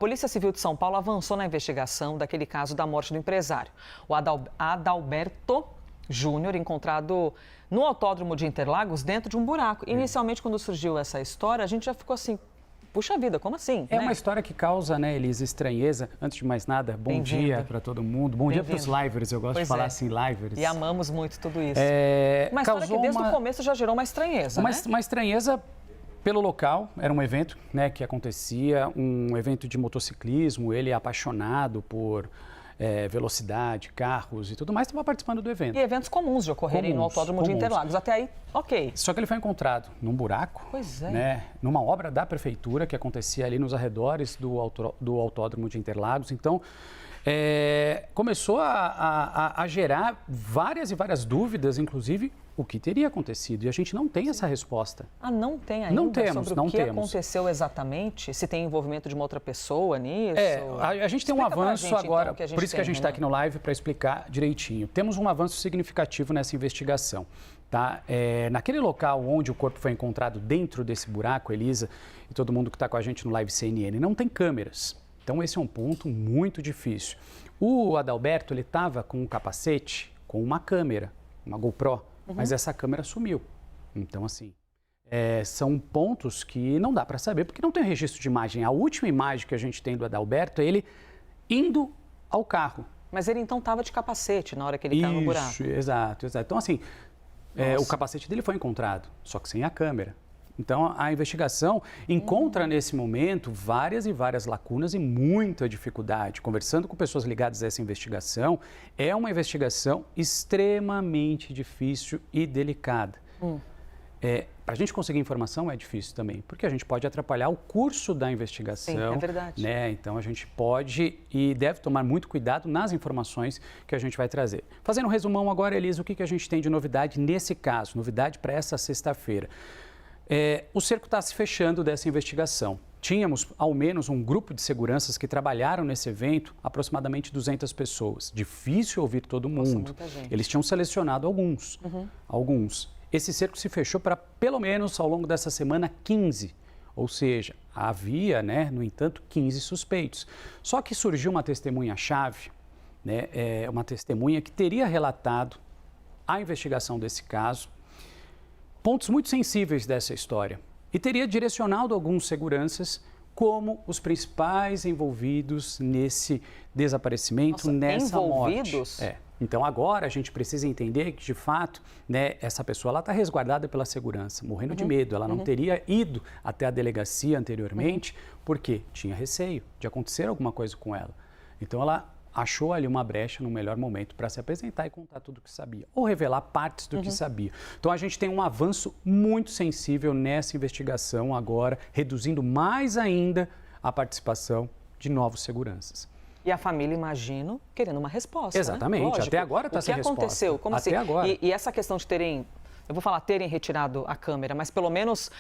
A Polícia Civil de São Paulo avançou na investigação daquele caso da morte do empresário. O Adalberto Júnior, encontrado no autódromo de Interlagos, dentro de um buraco. Inicialmente, quando surgiu essa história, a gente já ficou assim, puxa vida, como assim? É uma história que causa, né, Elisa, estranheza. Antes de mais nada, bom dia para todo mundo. Bom dia para os livers, eu gosto de falar assim, livers. E amamos muito tudo isso. Uma história que desde o começo já gerou uma estranheza, né? Uma estranheza pelo local. Era um evento, né, que acontecia, um evento de motociclismo. Ele é apaixonado por velocidade, carros e tudo mais, estava participando do evento. E eventos comuns de ocorrerem no autódromo de Interlagos. Até aí, ok. Só que ele foi encontrado num buraco, né, numa obra da prefeitura que acontecia ali nos arredores do autódromo de Interlagos. Então, começou a gerar várias e várias dúvidas, inclusive o que teria acontecido. E a gente não tem essa resposta. Ah, não tem ainda? Não temos, sobre o que aconteceu exatamente? Se tem envolvimento de uma outra pessoa nisso? A gente tem um avanço agora, então, por isso que a gente está aqui no live para explicar direitinho. Temos um avanço significativo nessa investigação. Tá? Naquele local onde o corpo foi encontrado dentro desse buraco, Elisa, e todo mundo que está com a gente no live CNN, não tem câmeras. Então esse é um ponto muito difícil. O Adalberto, ele estava com um capacete, com uma câmera, uma GoPro, mas essa câmera sumiu. Então, assim, são pontos que não dá para saber, porque não tem registro de imagem. A última imagem que a gente tem do Adalberto é ele indo ao carro. Mas ele então estava de capacete na hora que ele caiu no buraco. Isso, exato. Então, assim, o capacete dele foi encontrado, só que sem a câmera. Então, a investigação encontra nesse momento várias e várias lacunas e muita dificuldade. Conversando com pessoas ligadas a essa investigação, é uma investigação extremamente difícil e delicada. Para a gente conseguir informação é difícil também, porque a gente pode atrapalhar o curso da investigação. Sim, é verdade. Né? Então, a gente pode e deve tomar muito cuidado nas informações que a gente vai trazer. Fazendo um resumão agora, Elisa, o que a gente tem de novidade nesse caso? Novidade para essa sexta-feira. O cerco está se fechando dessa investigação. Tínhamos, ao menos, um grupo de seguranças que trabalharam nesse evento, aproximadamente 200 pessoas. Difícil ouvir todo mundo. Nossa, muita gente. Eles tinham selecionado alguns. Esse cerco se fechou para, pelo menos, ao longo dessa semana, 15. Ou seja, havia, né, no entanto, 15 suspeitos. Só que surgiu uma testemunha-chave, né, uma testemunha que teria relatado a investigação desse caso, pontos muito sensíveis dessa história, e teria direcionado alguns seguranças como os principais envolvidos nesse desaparecimento, nessa morte. Então agora a gente precisa entender que, de fato, né, essa pessoa está resguardada pela segurança, morrendo de medo. Ela não teria ido até a delegacia anteriormente porque tinha receio de acontecer alguma coisa com ela. Então ela achou ali uma brecha no melhor momento para se apresentar e contar tudo o que sabia, ou revelar partes do que sabia. Então, a gente tem um avanço muito sensível nessa investigação agora, reduzindo mais ainda a participação de novos seguranças. E a família, imagino, querendo uma resposta. Exatamente, né? até agora está sem resposta. O que aconteceu? Como até assim? Agora. E essa questão de terem, eu vou falar terem retirado a câmera, mas pelo menos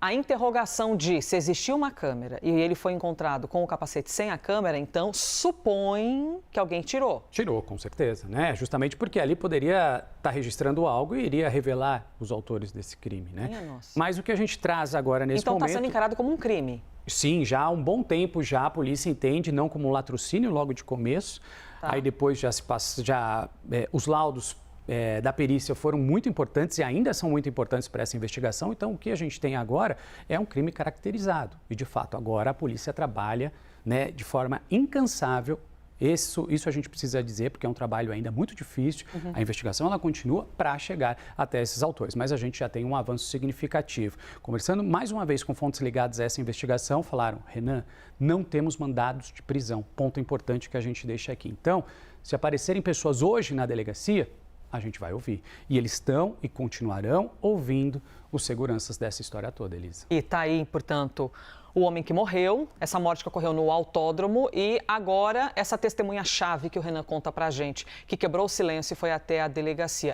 a interrogação de se existiu uma câmera e ele foi encontrado com o capacete sem a câmera, então supõe que alguém tirou. Tirou, com certeza, né? Justamente porque ali poderia estar registrando algo e iria revelar os autores desse crime, né? Minha nossa. Mas o que a gente traz agora nesse momento... Então está sendo encarado como um crime? Sim, já há um bom tempo já a polícia entende, não como um latrocínio logo de começo, aí depois já se passa, os laudos da perícia foram muito importantes e ainda são muito importantes para essa investigação. Então, o que a gente tem agora é um crime caracterizado. E, de fato, agora a polícia trabalha, né, de forma incansável. Isso a gente precisa dizer, porque é um trabalho ainda muito difícil. A investigação ela continua para chegar até esses autores, mas a gente já tem um avanço significativo. Conversando mais uma vez com fontes ligadas a essa investigação, falaram: Renan, não temos mandados de prisão. Ponto importante que a gente deixa aqui. Então, se aparecerem pessoas hoje na delegacia, a gente vai ouvir. E eles estão e continuarão ouvindo os seguranças dessa história toda, Elisa. E está aí, portanto, o homem que morreu, essa morte que ocorreu no autódromo e agora essa testemunha-chave que o Renan conta pra gente, que quebrou o silêncio e foi até a delegacia.